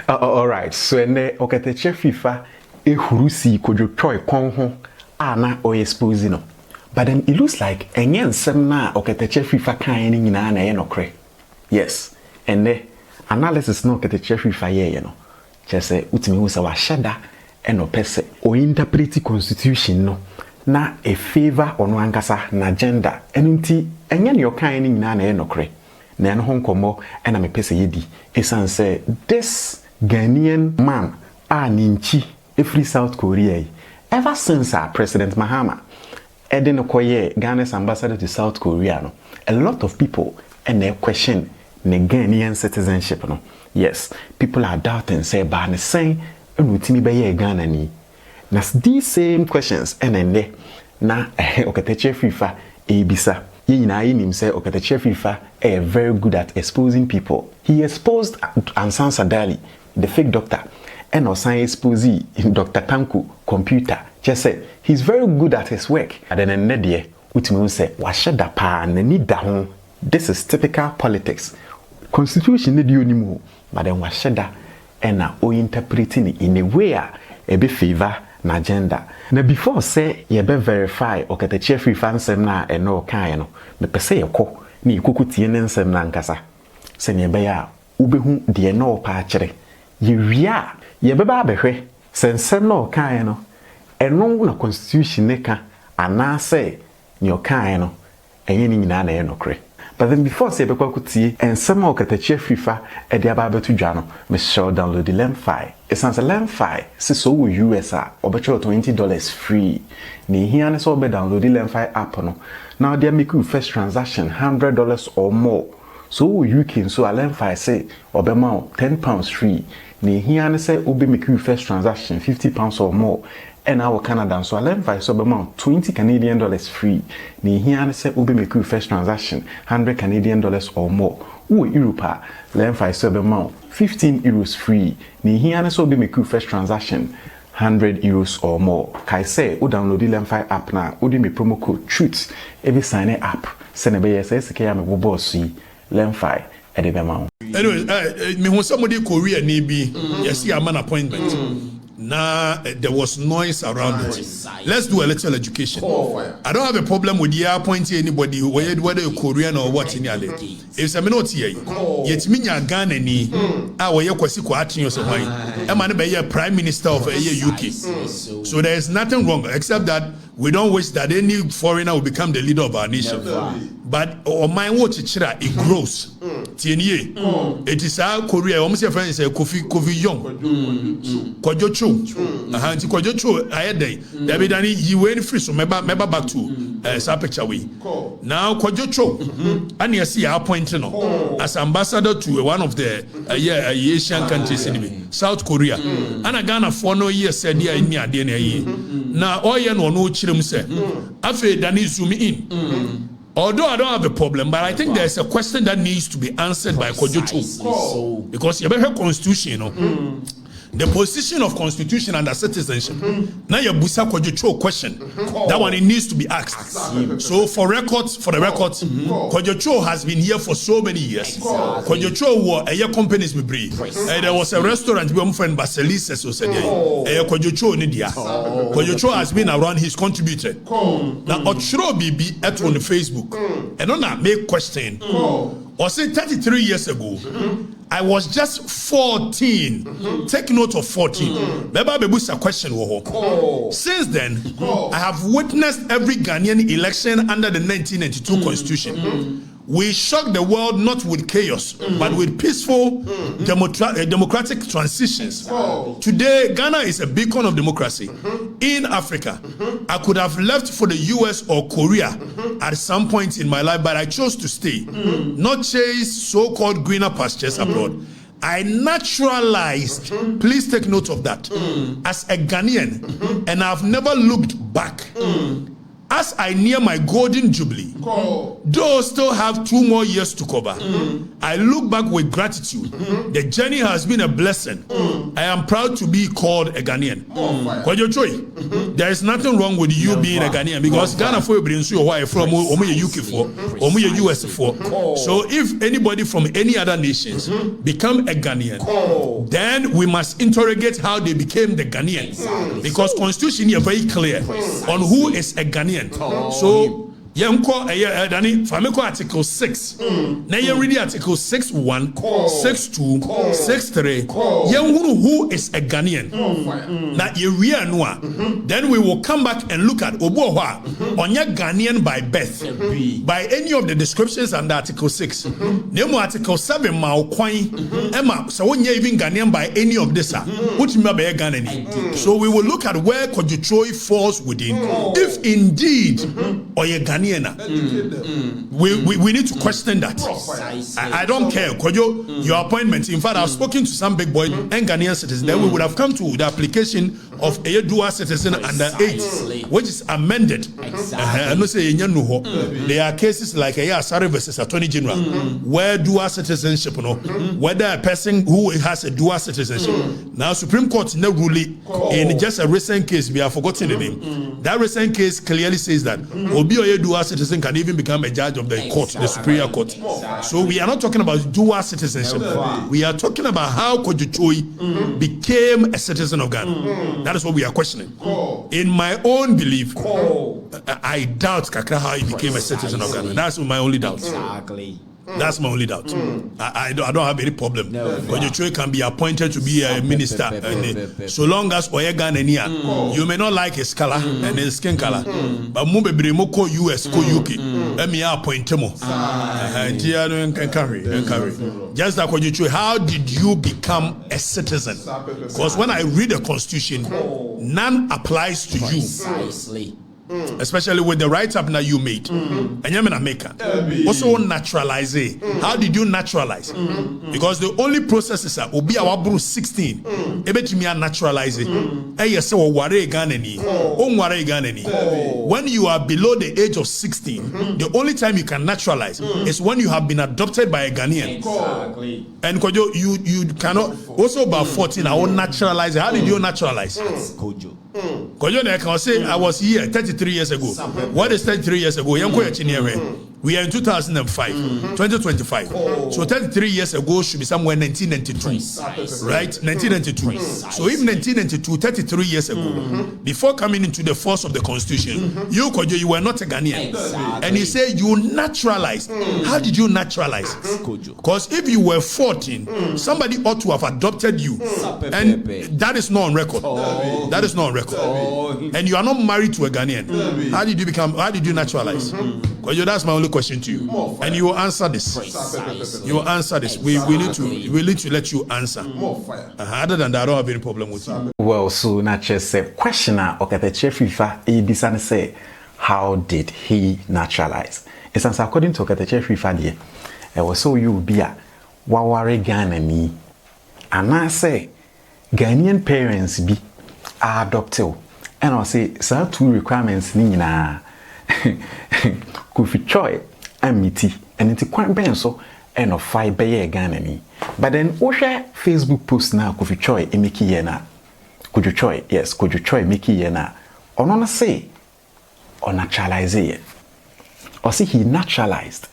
All right. So ene Okatakyie Afrifa ehurusi Kojo Choi konho ana o expose no. But then it looks like enye nsem na Okatakyie Afrifa kan ni nyina na ye nokre. Yes. Ene analysis no Okatakyie Afrifa ye no. Chese utimi hu se wa sheda eno pese o interpret constitution no na a favor ono ankasa na agenda enunti enye ne yokan ni nyina na ye nokre. Na eno honkomo ena me pese yedi esan say this Ghanaian man ninchi free South Korea ever since our President Mahama Eden Okoye Ghana's ambassador to South Korea no, a lot of people and they question the Ghanaian citizenship no. Yes, people are doubting say ba ne sen enutimi be ye Ghana ni. Na these same questions enende na Okatakyie Afrifa ebisa. Yina nim say Okatakyie Afrifa are very good at exposing people. He exposed Ansan Sadali, the fake doctor, and also exposed Dr. Tanku computer. Just say he's very good at his work. And then Nedie, which means say washada pa nani da. This is typical politics. Constitution need you anymore, but then washada and o interpreting it in a way a be favor na agenda. Now before say ye be verify Okatakyie Afrifa nsem na eno kan no, me pese ye ko ni ikukutie ne nsem na nkasa. Se ne be ya ubehu de no pa akere. Ye wia ye be ba behwe se nsem no kan no eno na constitution ne ka ana se ni okan no enye ni nyina na ye nokre. But then before say bekwa kutie ensem Okatakyie Afrifa e de aba betu dwa no me show download the lem file. Esanse lem file se so wo US a obecho $20 free. Ni hia ne so be download the lem file app no. Now they make you first transaction $100 or more. So wo UK so lem file say obema £10 free. Ni hia ne say obe make you first transaction £50 or more. And our Canada so lem file so obema $20 Canadian free. Ni hia ne say obe make you first transaction $100 Canadian or more. Wo Europe lem file so obema €15 free. Ni hia ne so obe make you first transaction €100 or more. Kai say o download the Lemfi app na o di me promo code truth every sign up. Send be yes SK am go boss yi Lemfi e de be ma. Anyway, me who somebody Korea ni bi yes see am an appointment. Nah, there was noise around it. Let's do a little education. I don't have a problem with you appointing anybody, whether you're Korean or what in your day. If I'm not here, yet me ya Ghana ni, where you kwasi kwa atin yourself. I'm a prime minister of UK. So there is nothing wrong except that we don't wish that any foreigner will become the leader of our nation. But on my watch it grows. It is our Korea. Almost your friend is Kofi Young. Kojo Choi. Kojo Choi. I had day. You went free. So maybe back to picture way. Now Kojo Choi. And you see our point as ambassador to one of the Asian countries in South Korea. And I Ghana for no years said here in your DNA. Now all you know chirim say. Afe dani zoom in. Although I don't have a problem, but I think there's a question that needs to be answered by Kojo Choi. Because you have a constitution, you know. The position of constitution under citizenship. Now you busa Kojo Choi question. That one it needs to be asked. So for the record, Kojo Choi has been here for so many years. Kojo Choi was a year companies me bring. There was a restaurant we friend Basilis so said Kojo Choi in India. Kojo Choi has been around, he's contributed. Now Ochro BB at on Facebook. And on that make question. Or say 33 years ago, I was just 14. Take note of 14. A question. Since then, I have witnessed every Ghanaian election under the 1992 Constitution. We shock the world not with chaos, but with peaceful democratic transitions. Today, Ghana is a beacon of democracy in Africa. I could have left for the US or Korea at some point in my life, but I chose to stay, not chase so-called greener pastures abroad. I naturalized, please take note of that, as a Ghanaian, and I've never looked back. as I near my golden jubilee, though still have 2 more years to cover, I look back with gratitude. The journey has been a blessing. I am proud to be called a Ghanaian. Kojo Choi, there is nothing wrong with you being a Ghanaian, because Ghana for bring so why from UK for US for. So if anybody from any other nations become a Ghanaian, then we must interrogate how they became the Ghanaian, because constitution is very clear on who is a Ghanaian. So Fameko article 6. Now you read article 6.1, 6.2, 6.3. Who is a Ghanaian? Now you then we will come back and look at Oboha on your Ghanaian by birth, by any of the descriptions under article 6. Name article 7 Emma, so when you even Ghanaian by any of this, which may be a Ghanaian. So we will look at where Kojo Choi falls within, if indeed or a Ghanaian. We need to question that. I don't care, Kojo, your appointment. In fact, I've spoken to some big boy and Ghanaian citizens. Then we would have come to the application of a dual citizen under 8, which is amended. There are cases like Asari versus Attorney General, where dual citizenship, whether a person who has a dual citizenship. Now, Supreme Court no ruling in just a recent case, we have forgotten the name. That recent case clearly says that Obi or dual citizen can even become a judge of the court, the Superior Court. So we are not talking about dual citizenship. We are talking about how Kojo Choi became a citizen of Ghana. That is what we are questioning. In my own belief, I doubt Kakra how he became a citizen of Ghana. That's my only doubt. That's my only doubt. I don't have any problem. Kojo Choi can be appointed to be a minister, and so long as Oye Ghanaian, you may not like his color and his skin color, but Mumbe Moko US, Ko UK, let me appoint him. Just like Kojo Choi, how did you become a citizen? Because when I read the constitution, none applies to you. Especially with the write-up that you made. And you're a maker. Also naturalize it. How did you naturalize? Because the only process is that Obi Awabru 16. Ebetimi naturalize it. When you are below the age of 16, the only time you can naturalize is when you have been adopted by a Ghanaian. Exactly. And Kojo, you cannot. Also about 14, I will naturalize it. How did you naturalize? Kojo, I can say I was here 33 years ago. What is 33 years ago? We are in 2005, 2025. So 33 years ago should be somewhere 1992, right? 1992. So if 1992, 33 years ago, before coming into the force of the constitution, you Kojo, you were not a Ghanaian. And he said you naturalized. How did you naturalize? Because if you were 14, somebody ought to have adopted you. And that is not on record. That is not on record. And you are not married to a Ghanaian. How did you naturalize? Because that's my only question to you. And you will answer this. You will answer this. We need to let you answer. Other than that, I don't have any problem with you. Well, so Nache said, questioner Okatakyie Afrifa, Ebisane say, how did he naturalize? It's according to Okatakyie Afrifa, it was so you be a Waware Ghana ni. And I say, Ghanaian parents be adopted. And I say, so 2 requirements ni na Kojo Choi and Miti, and it's quite benso and of 5 by Ghana ni. But then Osha Facebook post now Kojo Choi Emiki Yena. Kojo Choi, yes, Kojo Choi Emiki Yena. Onona say or naturalize. Or say he naturalized.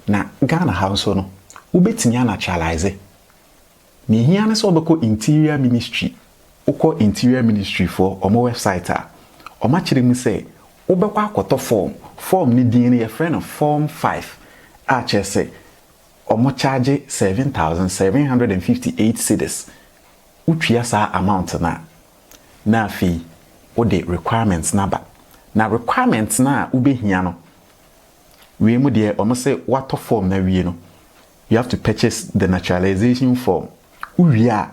Na Ghana house no ubetinya naturalize. Ni hiane so beko interior ministry. Oko interior ministry for omo website a. Oma chire mi say ubekwa akoto form ni din ye friend of form 5 a chese omo charge 7,758 cedis. Utwia sa amount na fi o de requirements number. Na requirements na ubehia no we mu de omo say wato form na wie no you have to purchase the naturalization form. Uwia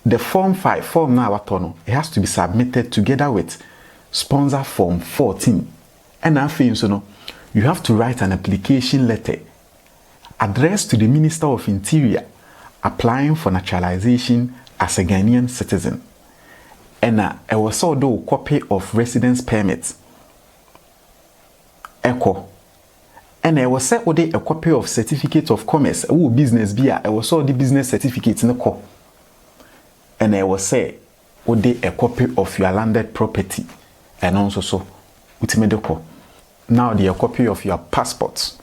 the form 5 form na wato no it has to be submitted together with sponsor form 14. And after so no you have to write an application letter addressed to the Minister of Interior applying for naturalization as a Ghanaian citizen. And a was also a copy of residence permits echo. And I was set with a copy of certificate of commerce, a business beer, I was all the business certificates in the co. And I was say, would a copy of your landed property, and also so, ultimate. Now the copy of your passports,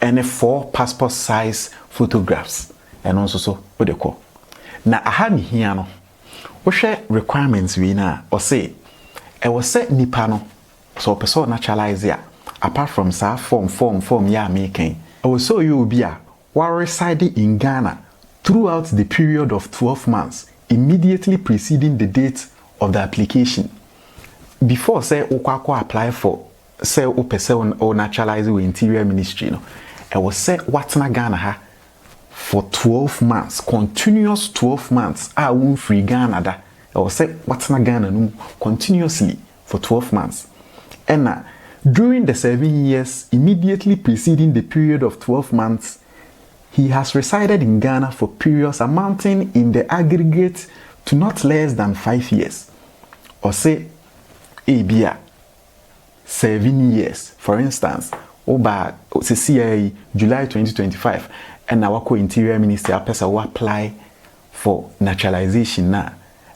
and 4 passport size photographs, and also so, what they call. Now I had here no, what share requirements we now, or say, I was set nipano, so person naturalize ya. Apart from sa form ya making, I will show you be a residing in Ghana throughout the period of 12 months immediately preceding the date of the application. Before say ukwako apply for say upese or naturalize with Interior Ministry, no, I will say what's na Ghana ha for 12 months, continuous 12 months. I won't free Ghana da. I will say what's na Ghana no continuously for 12 months, and during the 7 years immediately preceding the period of 12 months, he has resided in Ghana for periods amounting in the aggregate to not less than 5 years. Or say, ABA, 7 years. For instance, Oba, CCA, July 2025, and our Interior Minister will apply for naturalization now.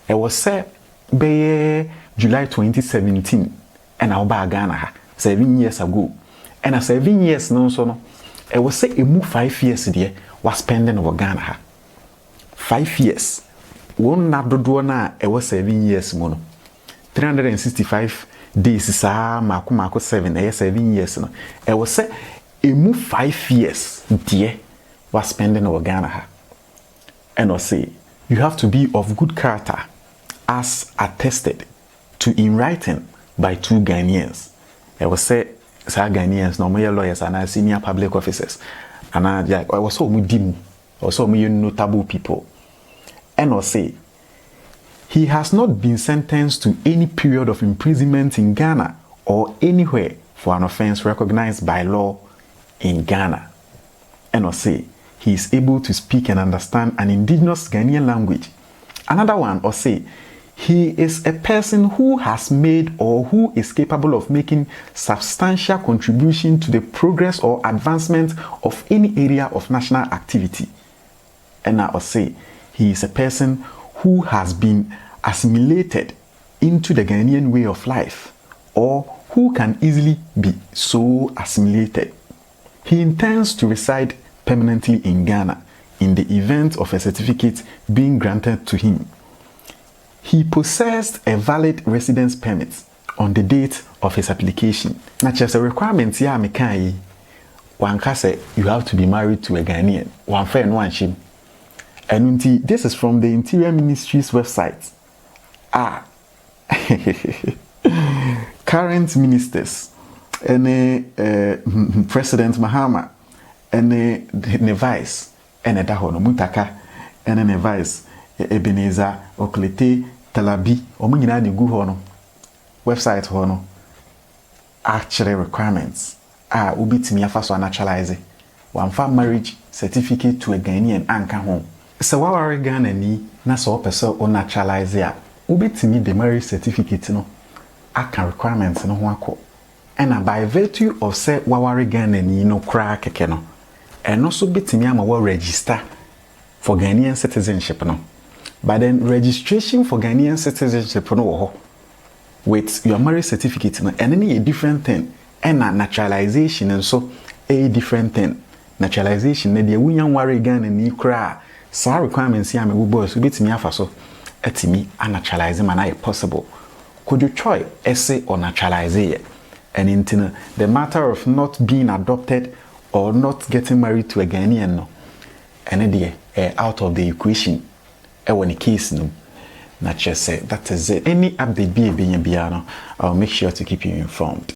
It was said by July 2017, and Oba Ghana. 7 years ago, and 7 years no so no, I was say a move 5 years there was spending over Ghana. 5 years. One na dodo na I was 7 years mono. 365 days sa mako 7 7 years no. I was say a move 5 years there was spending over Ghana. And I say you have to be of good character as attested to in writing by 2 Ghanaians. I was say, Ghanaians, no more lawyers and senior public officers, and I was so dim, or so many notable people. And I say, he has not been sentenced to any period of imprisonment in Ghana or anywhere for an offense recognized by law in Ghana. And I say, he is able to speak and understand an indigenous Ghanaian language. Another one, or say, he is a person who has made or who is capable of making substantial contribution to the progress or advancement of any area of national activity. And I will say, he is a person who has been assimilated into the Ghanaian way of life, or who can easily be so assimilated. He intends to reside permanently in Ghana in the event of a certificate being granted to him. He possessed a valid residence permit on the date of his application. Now, just a requirement here, one can say you have to be married to a Ghanaian. One fair and one shame. And this is from the Interior Ministry's website. Current ministers and President Mahama and the vice and a Dahono Mutaka and a vice Ebenezer Oklete Talabi Omina ni gu hono website hono actually requirements ubitimi afa so naturalize one marriage certificate to a Ghanaian anka ho so waware Ghana ni na so person o naturalize a ubitimi the marriage certificate no aka requirements no ho akọ and by virtue of say waware Ghana ni no kra keke no eno so bitimi ama wa register for Ghanaian citizenship no. But then registration for Ghanaian citizenship no with your marriage certificate no and any a different thing and naturalization and so a different thing. Naturalization na dey wunyan ware Ghana ni kra sa requirements ya me wo boys bitimi afa so etimi a naturalize man na possible. Kojo Choi essay on naturalize and in the matter of not being adopted or not getting married to a Ghanaian no and dey out of the equation. When a case no, not just say that is it. Any update be a I'll make sure to keep you informed.